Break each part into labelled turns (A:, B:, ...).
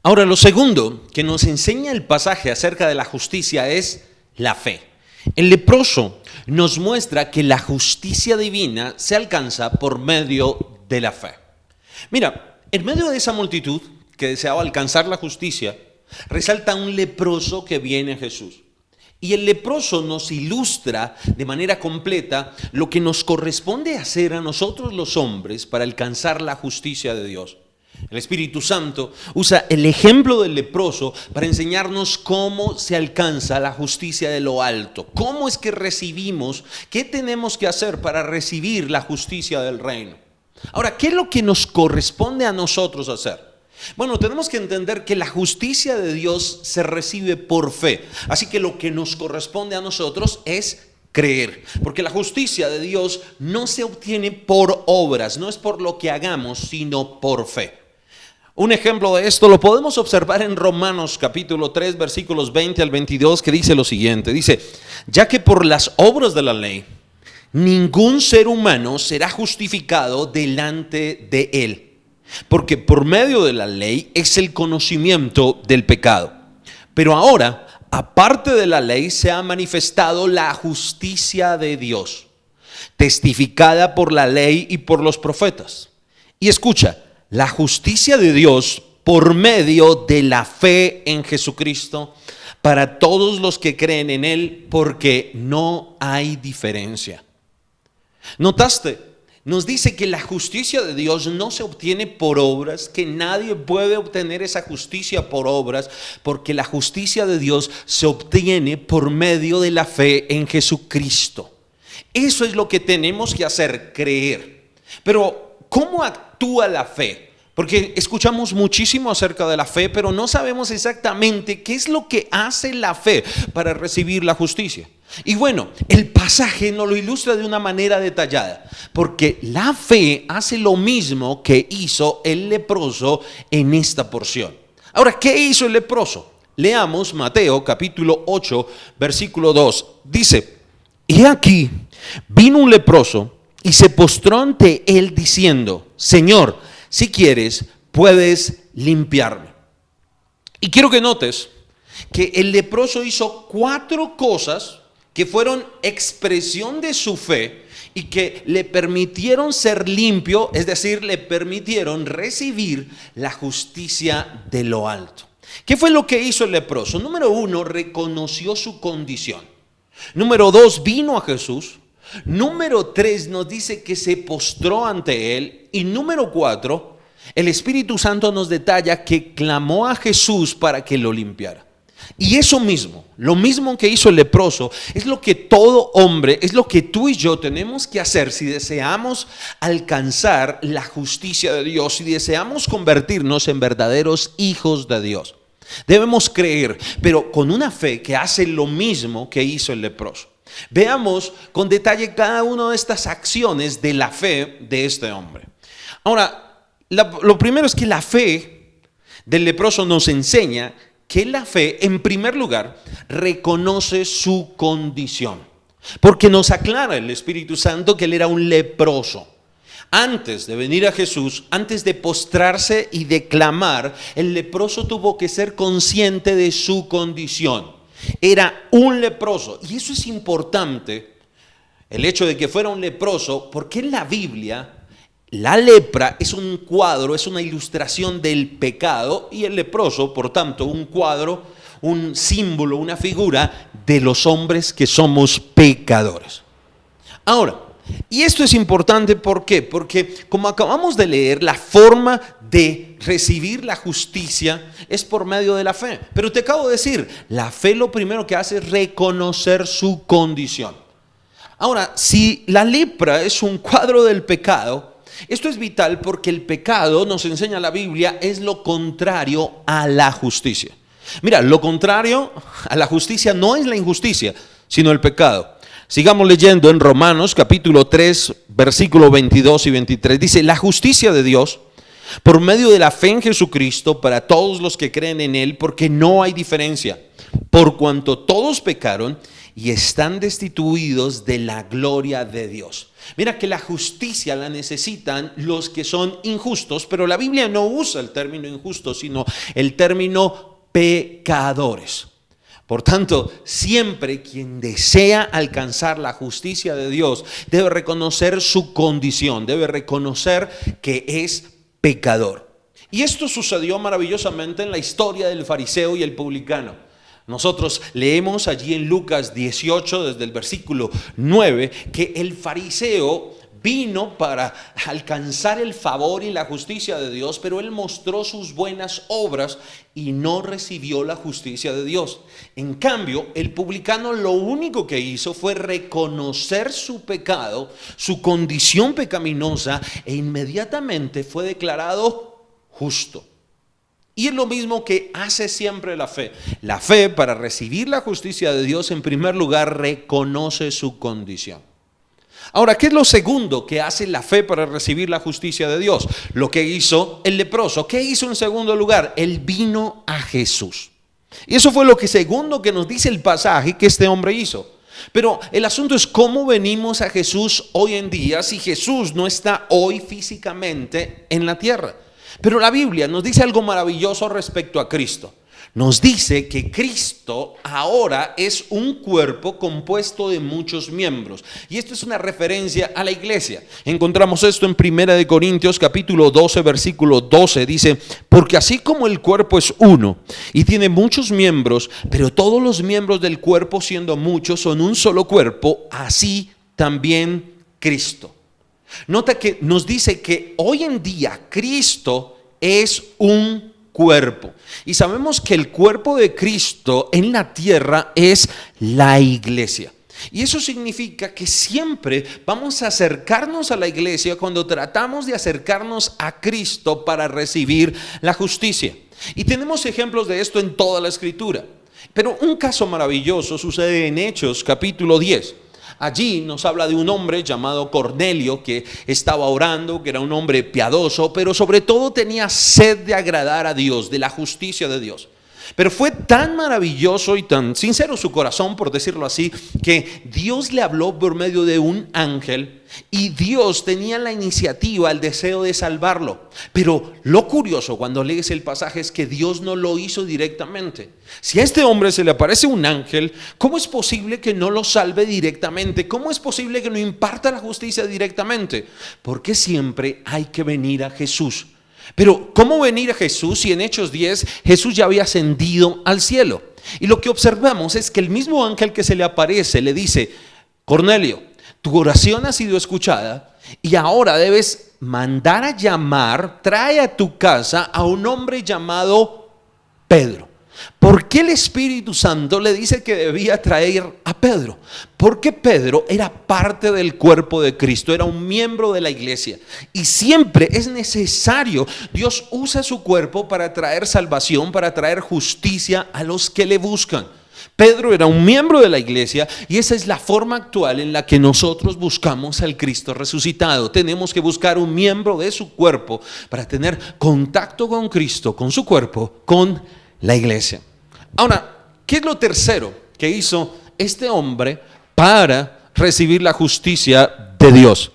A: Ahora, lo segundo que nos enseña el pasaje acerca de la justicia es la fe. El leproso nos muestra que la justicia divina se alcanza por medio de la fe. Mira, en medio de esa multitud que deseaba alcanzar la justicia, resalta un leproso que viene a Jesús. Y el leproso nos ilustra de manera completa lo que nos corresponde hacer a nosotros los hombres para alcanzar la justicia de Dios. El Espíritu Santo usa el ejemplo del leproso para enseñarnos cómo se alcanza la justicia de lo alto. ¿Cómo es que recibimos? ¿Qué tenemos que hacer para recibir la justicia del reino? Ahora, ¿qué es lo que nos corresponde a nosotros hacer? Bueno, tenemos que entender que la justicia de Dios se recibe por fe. Así que lo que nos corresponde a nosotros es creer, porque la justicia de Dios no se obtiene por obras, no es por lo que hagamos, sino por fe. Un ejemplo de esto lo podemos observar en Romanos capítulo 3, versículos 20 al 22, que dice lo siguiente. Dice, ya que por las obras de la ley, ningún ser humano será justificado delante de él, porque por medio de la ley es el conocimiento del pecado. Pero ahora, aparte de la ley, se ha manifestado la justicia de Dios, testificada por la ley y por los profetas. Y escucha, la justicia de Dios por medio de la fe en Jesucristo para todos los que creen en Él, porque no hay diferencia. ¿Notaste? Nos dice que la justicia de Dios no se obtiene por obras, que nadie puede obtener esa justicia por obras, porque la justicia de Dios se obtiene por medio de la fe en Jesucristo. Eso es lo que tenemos que hacer, creer. Pero, ¿cómo actúa la fe? Porque escuchamos muchísimo acerca de la fe, pero no sabemos exactamente qué es lo que hace la fe para recibir la justicia. Y bueno, el pasaje nos lo ilustra de una manera detallada, porque la fe hace lo mismo que hizo el leproso en esta porción. Ahora, ¿qué hizo el leproso? Leamos Mateo capítulo 8, versículo 2. Dice, y aquí vino un leproso y se postró ante él diciendo, Señor, si quieres, puedes limpiarme. Y quiero que notes que el leproso hizo 4 cosas que fueron expresión de su fe y que le permitieron ser limpio, es decir, le permitieron recibir la justicia de lo alto. ¿Qué fue lo que hizo el leproso? Número 1, reconoció su condición. Número 2, vino a Jesús. Número 3 nos dice que se postró ante él. Y número 4, el Espíritu Santo nos detalla que clamó a Jesús para que lo limpiara. Y eso mismo, lo mismo que hizo el leproso, es lo que todo hombre, es lo que tú y yo tenemos que hacer si deseamos alcanzar la justicia de Dios, si deseamos convertirnos en verdaderos hijos de Dios. Debemos creer, pero con una fe que hace lo mismo que hizo el leproso. Veamos con detalle cada una de estas acciones de la fe de este hombre. Ahora, lo primero es que la fe del leproso nos enseña que la fe, en primer lugar, reconoce su condición. Porque nos aclara el Espíritu Santo que él era un leproso. Antes de venir a Jesús, antes de postrarse y de clamar, el leproso tuvo que ser consciente de su condición. Era un leproso. Y eso es importante, el hecho de que fuera un leproso, porque en la Biblia la lepra es un cuadro, es una ilustración del pecado, y el leproso, por tanto, un cuadro, un símbolo, una figura de los hombres que somos pecadores. Ahora, y esto es importante, ¿por qué? Porque como acabamos de leer, la forma de recibir la justicia es por medio de la fe. Pero te acabo de decir, la fe lo primero que hace es reconocer su condición. Ahora, si la lepra es un cuadro del pecado, esto es vital porque el pecado, nos enseña la Biblia, es lo contrario a la justicia. Mira, lo contrario a la justicia no es la injusticia, sino el pecado. Sigamos leyendo en Romanos capítulo 3, versículo 22 y 23. Dice, la justicia de Dios por medio de la fe en Jesucristo para todos los que creen en Él, porque no hay diferencia, por cuanto todos pecaron y están destituidos de la gloria de Dios. Mira que la justicia la necesitan los que son injustos, pero la Biblia no usa el término injusto, sino el término pecadores. Por tanto, siempre quien desea alcanzar la justicia de Dios debe reconocer su condición, debe reconocer que es pecador. Y esto sucedió maravillosamente en la historia del fariseo y el publicano. Nosotros leemos allí en Lucas 18, desde el versículo 9, que el fariseo vino para alcanzar el favor y la justicia de Dios, pero él mostró sus buenas obras y no recibió la justicia de Dios. En cambio, el publicano lo único que hizo fue reconocer su pecado, su condición pecaminosa, e inmediatamente fue declarado justo. Y es lo mismo que hace siempre la fe. La fe, para recibir la justicia de Dios, en primer lugar, reconoce su condición. Ahora, ¿qué es lo segundo que hace la fe para recibir la justicia de Dios? Lo que hizo el leproso. ¿Qué hizo en segundo lugar? Él vino a Jesús. Y eso fue lo que segundo que nos dice el pasaje que este hombre hizo. Pero el asunto es cómo venimos a Jesús hoy en día si Jesús no está hoy físicamente en la tierra. Pero la Biblia nos dice algo maravilloso respecto a Cristo. Nos dice que Cristo ahora es un cuerpo compuesto de muchos miembros. Y esto es una referencia a la iglesia. Encontramos esto en 1 Corintios capítulo 12, versículo 12. Dice, porque así como el cuerpo es uno y tiene muchos miembros, pero todos los miembros del cuerpo, siendo muchos, son un solo cuerpo, así también Cristo. Nota que nos dice que hoy en día Cristo es un cuerpo. Y sabemos que el cuerpo de Cristo en la tierra es la iglesia. Y eso significa que siempre vamos a acercarnos a la iglesia cuando tratamos de acercarnos a Cristo para recibir la justicia. Y tenemos ejemplos de esto en toda la Escritura. Pero un caso maravilloso sucede en Hechos capítulo 10. Allí nos habla de un hombre llamado Cornelio que estaba orando, que era un hombre piadoso, pero sobre todo tenía sed de agradar a Dios, de la justicia de Dios. Pero fue tan maravilloso y tan sincero su corazón, por decirlo así, que Dios le habló por medio de un ángel y Dios tenía la iniciativa, el deseo de salvarlo. Pero lo curioso cuando lees el pasaje es que Dios no lo hizo directamente. Si a este hombre se le aparece un ángel, ¿cómo es posible que no lo salve directamente? ¿Cómo es posible que no imparta la justicia directamente? Porque siempre hay que venir a Jesús. Pero ¿cómo venir a Jesús si en Hechos 10 Jesús ya había ascendido al cielo? Y lo que observamos es que el mismo ángel que se le aparece le dice, Cornelio, tu oración ha sido escuchada y ahora debes mandar a llamar, trae a tu casa a un hombre llamado Pedro. ¿Por qué el Espíritu Santo le dice que debía traer a Pedro? Porque Pedro era parte del cuerpo de Cristo, era un miembro de la iglesia. Y siempre es necesario, Dios usa su cuerpo para traer salvación, para traer justicia a los que le buscan. Pedro era un miembro de la iglesia y esa es la forma actual en la que nosotros buscamos al Cristo resucitado. Tenemos que buscar un miembro de su cuerpo para tener contacto con Cristo, con su cuerpo, con la iglesia. Ahora, ¿qué es lo tercero que hizo este hombre para recibir la justicia de Dios?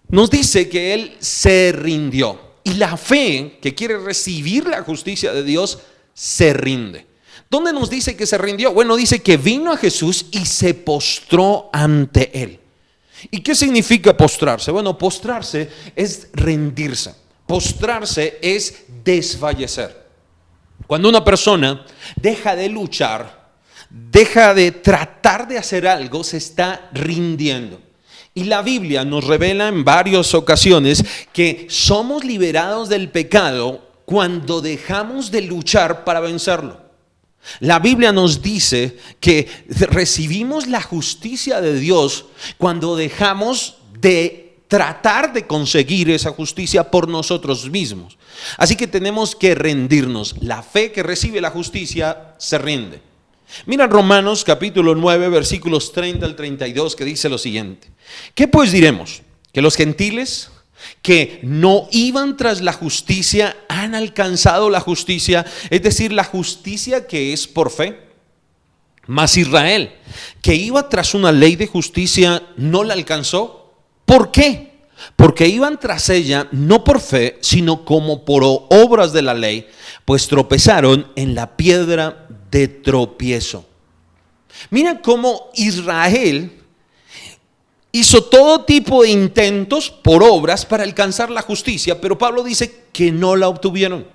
A: Nos dice que él se rindió. Y la fe que quiere recibir la justicia de Dios se rinde. ¿Dónde nos dice que se rindió? Bueno, dice que vino a Jesús y se postró ante él. ¿Y qué significa postrarse? Bueno, postrarse es rendirse. Postrarse es desfallecer. Cuando una persona deja de luchar, deja de tratar de hacer algo, se está rindiendo. Y la Biblia nos revela en varias ocasiones que somos liberados del pecado cuando dejamos de luchar para vencerlo. La Biblia nos dice que recibimos la justicia de Dios cuando dejamos de tratar de conseguir esa justicia por nosotros mismos. Así que tenemos que rendirnos. La fe que recibe la justicia se rinde. Mira Romanos capítulo 9 versículos 30 al 32 que dice lo siguiente. ¿Qué pues diremos? ¿Que los gentiles que no iban tras la justicia han alcanzado la justicia? Es decir, la justicia que es por fe. Mas Israel, que iba tras una ley de justicia, no la alcanzó. ¿Por qué? Porque iban tras ella no por fe, sino como por obras de la ley, pues tropezaron en la piedra de tropiezo. Mira cómo Israel hizo todo tipo de intentos por obras para alcanzar la justicia, pero Pablo dice que no la obtuvieron.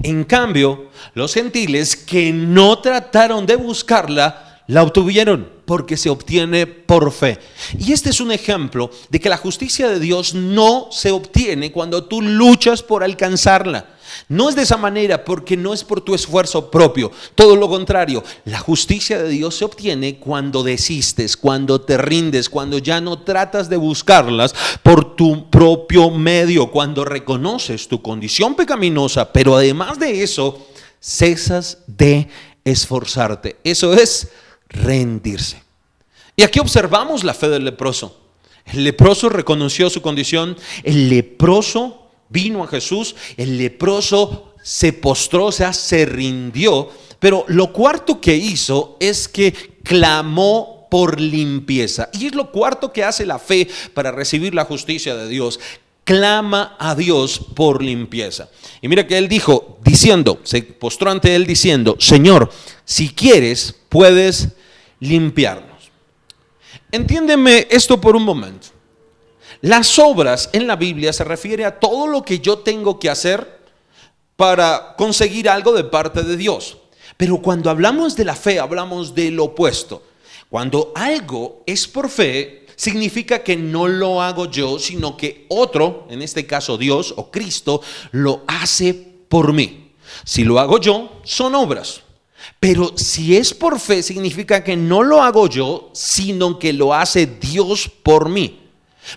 A: En cambio, los gentiles que no trataron de buscarla, la obtuvieron porque se obtiene por fe. Y este es un ejemplo de que la justicia de Dios no se obtiene cuando tú luchas por alcanzarla. No es de esa manera porque no es por tu esfuerzo propio. Todo lo contrario, la justicia de Dios se obtiene cuando desistes, cuando te rindes, cuando ya no tratas de buscarlas por tu propio medio, cuando reconoces tu condición pecaminosa, pero además de eso, cesas de esforzarte. Eso es rendirse. Y aquí observamos la fe del leproso. El leproso reconoció su condición, el leproso vino a Jesús, el leproso se postró, o sea, se rindió, pero lo cuarto que hizo es que clamó por limpieza. Y es lo cuarto que hace la fe para recibir la justicia de Dios. Clama a Dios por limpieza. Y mira que él dijo, diciendo, se postró ante él diciendo, Señor, si quieres, puedes limpiarnos. Entiéndeme esto por un momento. Las obras en la Biblia se refiere a todo lo que yo tengo que hacer para conseguir algo de parte de Dios. Pero cuando hablamos de la fe, hablamos del opuesto. Cuando algo es por fe, significa que no lo hago yo, sino que otro, en este caso Dios o Cristo, lo hace por mí. Si lo hago yo, son obras. Pero si es por fe, significa que no lo hago yo, sino que lo hace Dios por mí.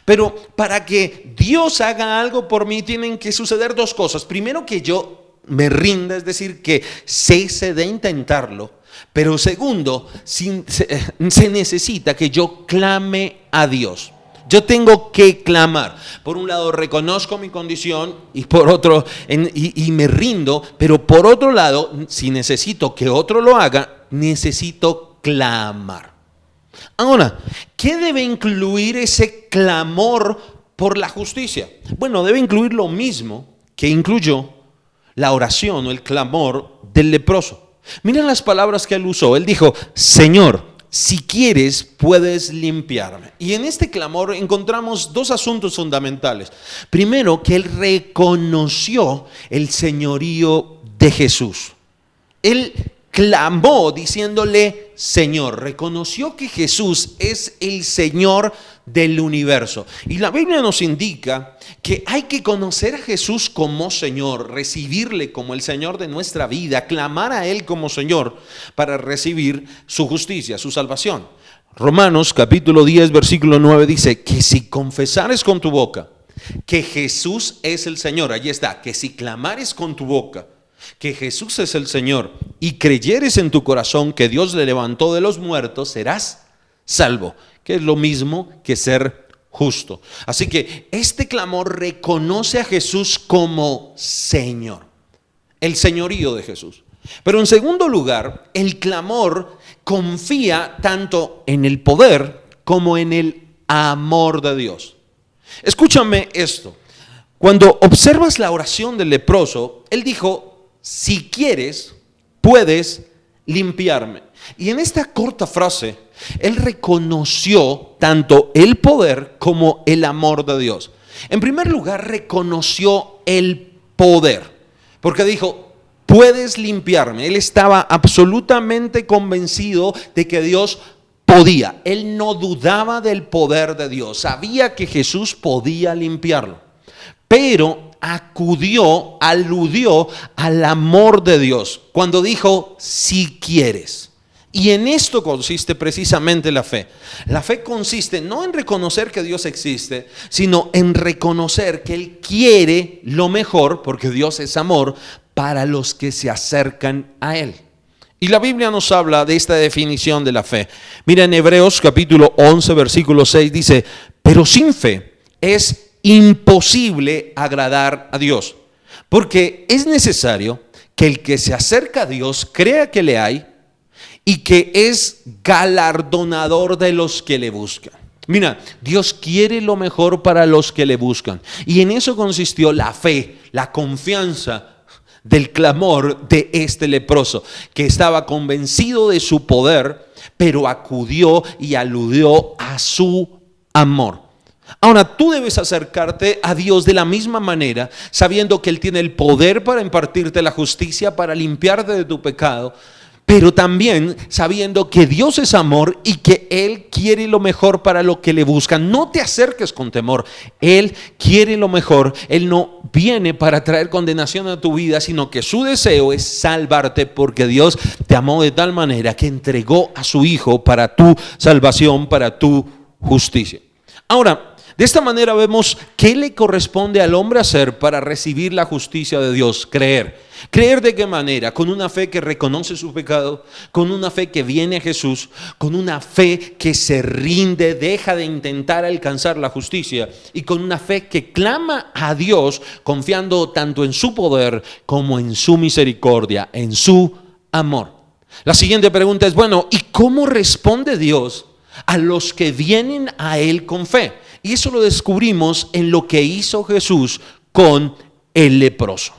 A: Pero para que Dios haga algo por mí tienen que suceder dos cosas. Primero, que yo me rinda, es decir, que cese de intentarlo. Pero segundo, se necesita que yo clame a Dios. Yo tengo que clamar. Por un lado reconozco mi condición y por otro y me rindo, pero por otro lado, si necesito que otro lo haga, necesito clamar. Ahora, ¿qué debe incluir ese clamor por la justicia? Bueno, debe incluir lo mismo que incluyó la oración o el clamor del leproso. Miren las palabras que él usó. Él dijo, Señor, si quieres, puedes limpiarme. Y en este clamor encontramos dos asuntos fundamentales. Primero, que él reconoció el señorío de Jesús. Él clamó diciéndole Señor, reconoció que Jesús es el Señor del universo. Y la Biblia nos indica que hay que conocer a Jesús como Señor, recibirle como el Señor de nuestra vida, clamar a Él como Señor para recibir su justicia, su salvación. Romanos capítulo 10 versículo 9 dice que si confesares con tu boca que Jesús es el Señor, allí está, que si clamares con tu boca que Jesús es el Señor y creyeres en tu corazón que Dios le levantó de los muertos, serás salvo, que es lo mismo que ser justo. Así que este clamor reconoce a Jesús como Señor, el señorío de Jesús. Pero en segundo lugar, el clamor confía tanto en el poder como en el amor de Dios. Escúchame esto. Cuando observas la oración del leproso, él dijo, si quieres, puedes limpiarme. Y en esta corta frase, él reconoció tanto el poder como el amor de Dios. En primer lugar, reconoció el poder, porque dijo, puedes limpiarme. Él estaba absolutamente convencido de que Dios podía. Él no dudaba del poder de Dios. Sabía que Jesús podía limpiarlo. Pero aludió al amor de Dios cuando dijo, si quieres. Y en esto consiste precisamente la fe. La fe consiste no en reconocer que Dios existe, sino en reconocer que Él quiere lo mejor, porque Dios es amor, para los que se acercan a Él. Y la Biblia nos habla de esta definición de la fe. Mira, en Hebreos capítulo 11, versículo 6 dice, pero sin fe es imposible agradar a Dios, porque es necesario que el que se acerca a Dios crea que le hay y que es galardonador de los que le buscan. Mira, Dios quiere lo mejor para los que le buscan. Y en eso consistió la fe, la confianza del clamor de este leproso, que estaba convencido de su poder, pero acudió y aludió a su amor. Ahora, tú debes acercarte a Dios de la misma manera, sabiendo que Él tiene el poder para impartirte la justicia, para limpiarte de tu pecado, pero también sabiendo que Dios es amor y que Él quiere lo mejor para lo que le buscan. No te acerques con temor. Él quiere lo mejor. Él no viene para traer condenación a tu vida, sino que su deseo es salvarte, porque Dios te amó de tal manera que entregó a su Hijo para tu salvación, para tu justicia. Ahora, de esta manera vemos qué le corresponde al hombre hacer para recibir la justicia de Dios: creer. ¿Creer de qué manera? Con una fe que reconoce su pecado, con una fe que viene a Jesús, con una fe que se rinde, deja de intentar alcanzar la justicia, y con una fe que clama a Dios, confiando tanto en su poder como en su misericordia, en su amor. La siguiente pregunta es, bueno, ¿y cómo responde Dios a los que vienen a Él con fe? Y eso lo descubrimos en lo que hizo Jesús con el leproso.